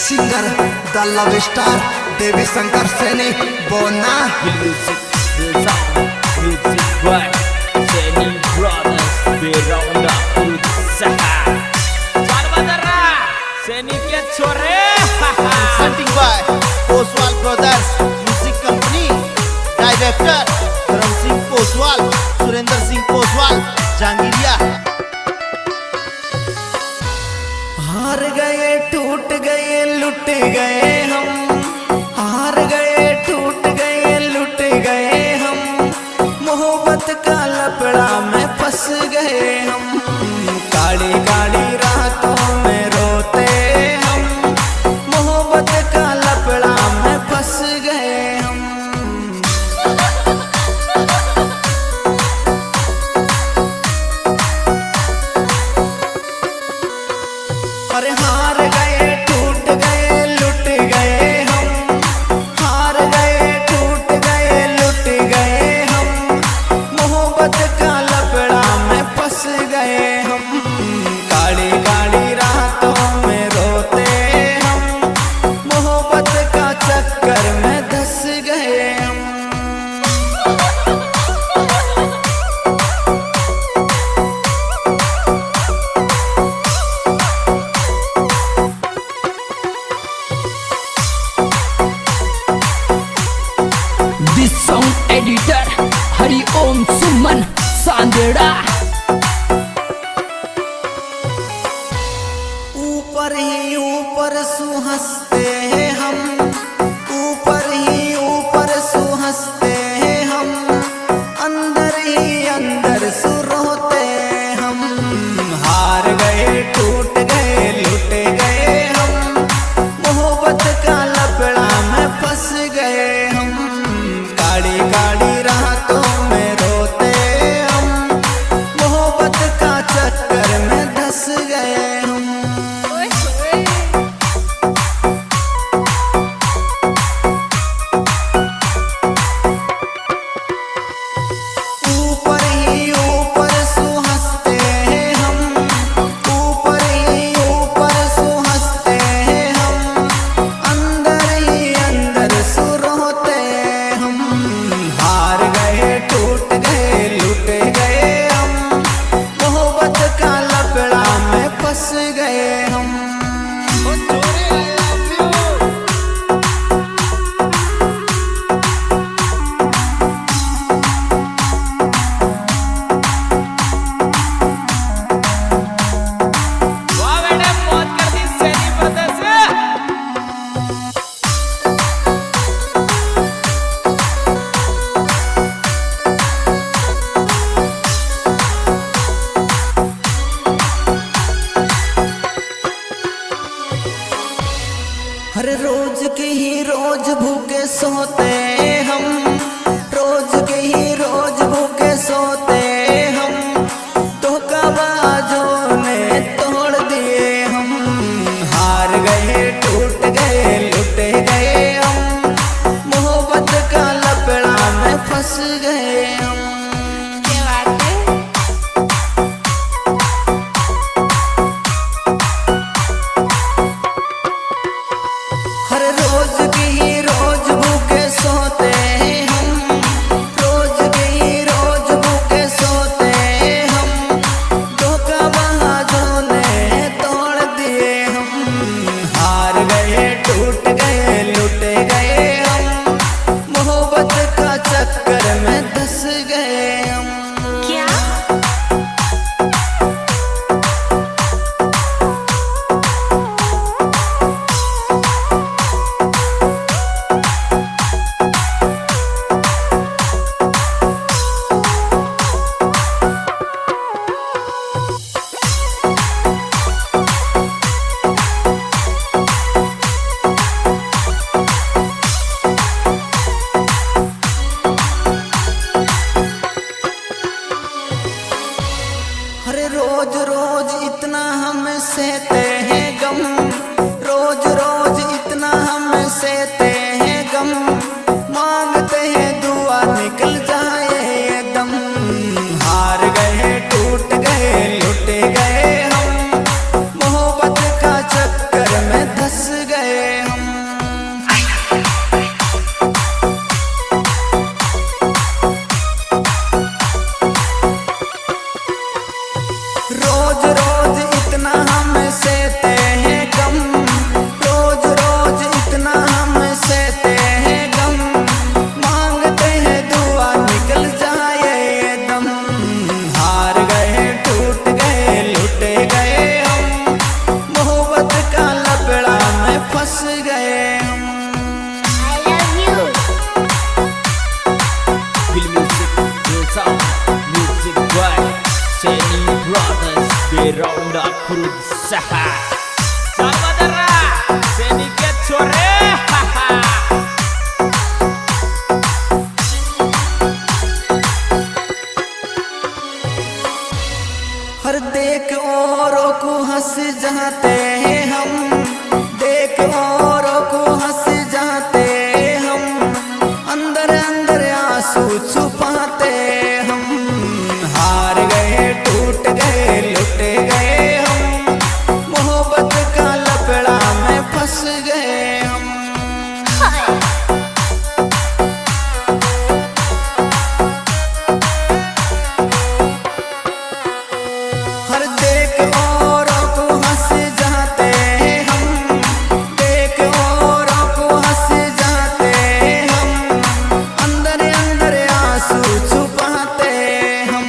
Singer द love star देवी शंकर सैनी बोना सैनी के छोरे Presenting by Oswal Brothers Music Company. Director Dharam Singh Oswal, Surinder Singh Oswal, Jangiriya. हार गए टूट गए लुट गए हम, हार गए टूट गए लुट गए हम, मोहब्बत का लपड़ा में फंस गए हम, काली काली रातों में रोते हम, मोहब्बत का लपड़ा में फंस गए हम। अरे हार गए टूट गए लुट गए हम, हार गए टूट गए लुट गए हम, मोहब्बत का लपड़ा में फंस गए हम, काली काली रातों में रोते हम, मोहब्बत का चक्कर में धंस गए हम। This song editor Hari Om Suman Sandera. ऊपर ही ऊपर सुहंसते हैं हम, ऊपर ही ऊपर सुहंसते हैं हम, अंदर ही अंदर सुरोते हम, हार गए टूट गए लुट गए हम, मोहब्बत का लपड़ा में फंस गए हम, काली काली रातों में रोते हम, मोहब्बत का चक्कर में धंस गए हम। ऊपर ही ऊपर सुहंसते हैं हम, ऊपर ही ऊपर सुहंसते हैं हम, अंदर ही अंदर सुरोते हम, हार गए टूट गए लुट गए हम, मोहब्बत का लपड़ा में फंस गए हम। वाह बेटे मौत कर दी सैनी ब्रदर्स। हर रोज के ही रोज भूखे सोते हम, रोज के ही रोज भूखे सोते हम, धोखाबाजों ने तोड़ दिए हम, हार गए टूट गए लुट गए हम, मोहब्बत का लपड़ा में फंस गए हम। हर रोज की ही रोज भूखे सोते हम, रोज की ही रोज भूखे सोते हम, धोखाबाजों ने तोड़ दिए हम, हार गए टूट गए लुट गए हम, मोहब्बत का चक्कर में धंस गए हम। क्या अरे रोज रोज इतना हम सहते हैं गम, रोज रोज इतना हम सहते हैं गम, मांगते हैं दुआ निकल जाए ये दम, हार गए टूट गए लुट गए हम, मोहब्बत का चक्कर में धंस गए सहा चल बदरा सैनिक के छोरे हर देख औरों को हंस जाते हैं हम, देख औरों को हंस जाते हम, अंदर अंदर आंसू छुपाते हम। हार गए टूट गए लुट गए हम, मोहब्बत का लपड़ा में फंस गए हम। हर देख औरों को हंस जाते हम, देख औरों को हंस जाते हम, अंदर अंदर आंसू छुपाते हम।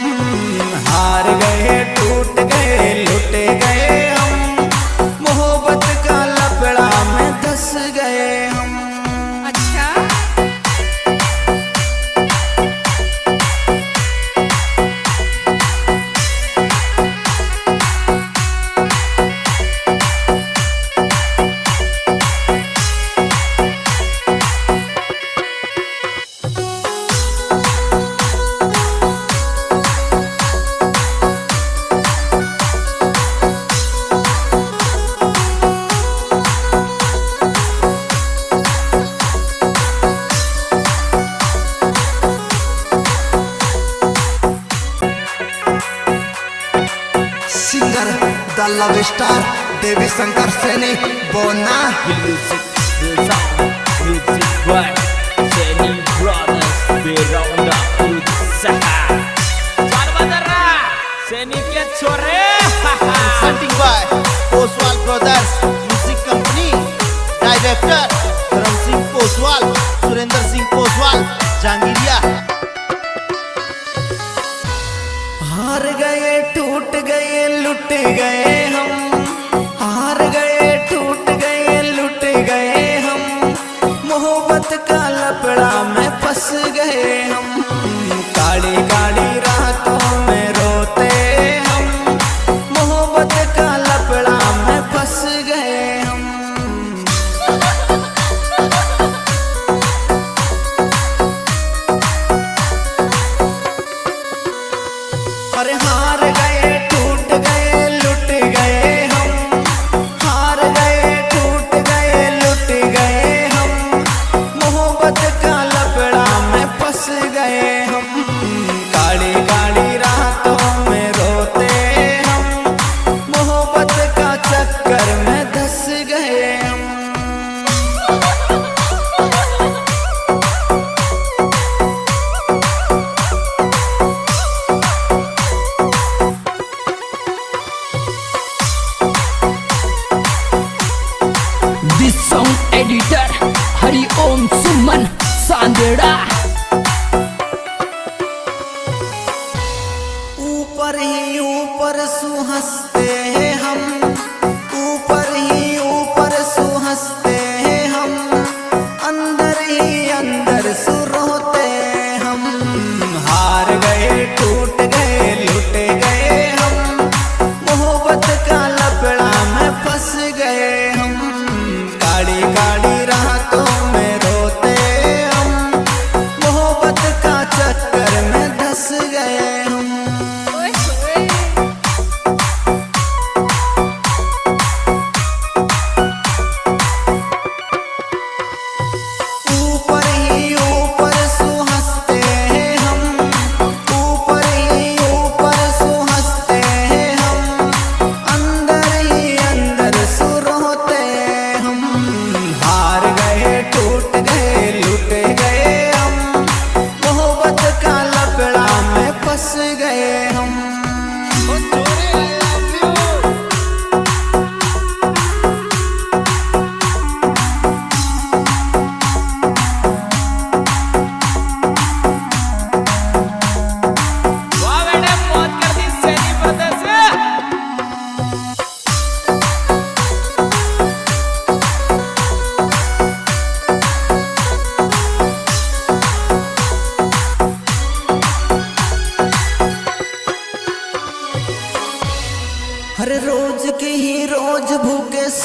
हार गए टूट गए लुट गए हम, मोहब्बत का लपड़ा में धंस गए हम। अच्छा सिंगर द लव स्टार देवी शंकर सैनी बोना। म्यूजिक बाय सैनी ब्रदर्स बेरौंदा सहा चल बदरा सैनिक के छोरे Presenting by Oswal Brothers Music Company, Director Dharam Singh Poswal, Surinder Singh Poswal, Jangiriya। हार गए टूट गए लुट गए हम, हार गए टूट गए लुट गए हम, मोहब्बत का लपड़ा में फंस गए हम। काली काली रातों में रोते हम, मोहब्बत का लपड़ा में फंस गए हम। अरे हार गए टूट गए लुट गए हम, हार गए टूट गए लुट गए हम, मोहब्बत का लपड़ा में फंस गए हम। काली काली रातों में रोते हम, मोहब्बत का चक्कर में धंस गए हम। दिस सॉन्ग एडिटर हरि ओम सुमन सांदेड़ा। ऊपर ही ऊपर सुहंसते हैं हम, ऊपर ही ऊपर सुहंसते हैं हम, अंदर ही अंदर सुरोते हम। हार गए टूट गए लुट गए हम, मोहब्बत का लपड़ा में फंस गए हम। काली काली रातों में रोते हम,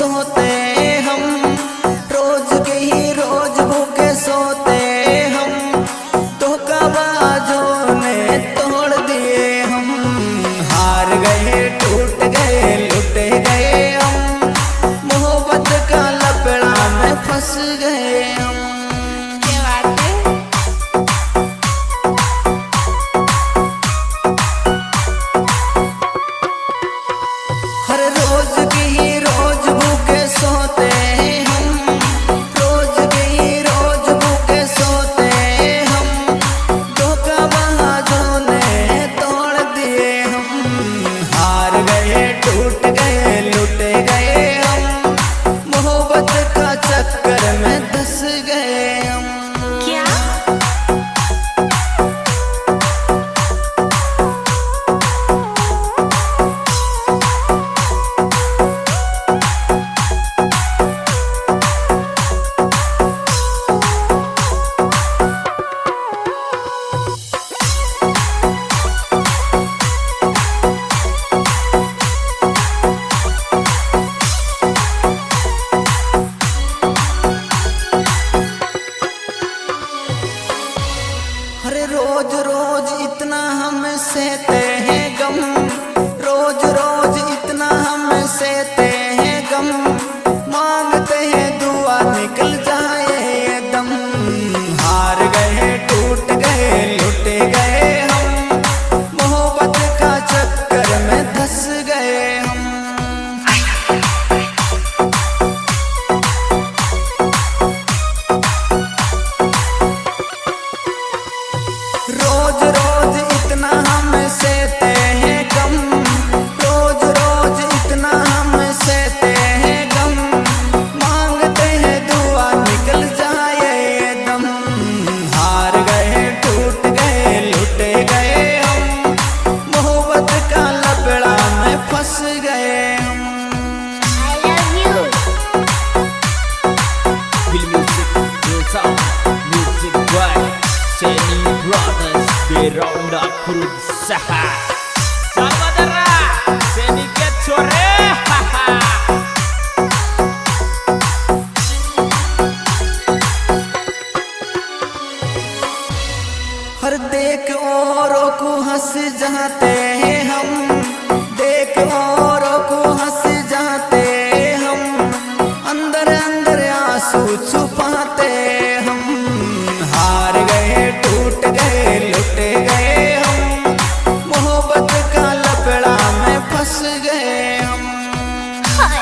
सोते हम, रोज के ही रोज भूखे सोते हम, धोखाबाजों ने तोड़ दिए हम। हार गए टूट गए लुट गए हम, मोहब्बत का लपड़ा में फंस गए हम। हर रोज की ही रोज भूखे सोते हम, रोज की ही रोज भूखे सोते हम, धोखाबाजों ने तोड़ दिए हम। हार गए टूट गए लुट गए हम, मोहब्बत का चक्कर में धंस गए हम। क्या हरे रोज रोज इतना हम सहते हैं गम, रोज रोज इतना हम सहते हैं गम, मांगते हैं दुआ निकल जाए ये दम। हार गए टूट गए लुट गए हम, मोहब्बत का चक्कर में धंस गए हम। रोज रोज इतना हम सहते हैं गम, रोज रोज इतना हम सहते हैं गम, मांगते हैं दुआ निकल जाए ये दम। हार गए टूट गए लुट गए हम, मोहब्बत का लपड़ा में फंस गए हम। I love you. Feel music, feel sound, music by Seni Brothers, Beround up berusaha. Saudara, Seni get sore. हर देख औरों को हंस जाते हैं हम, देख औरों को हंस जाते हम, अंदर अंदर आंसू छुपाते हम। हार गए टूट गए लुट गए हम, मोहब्बत का लपड़ा में फंस गए हम। Hi.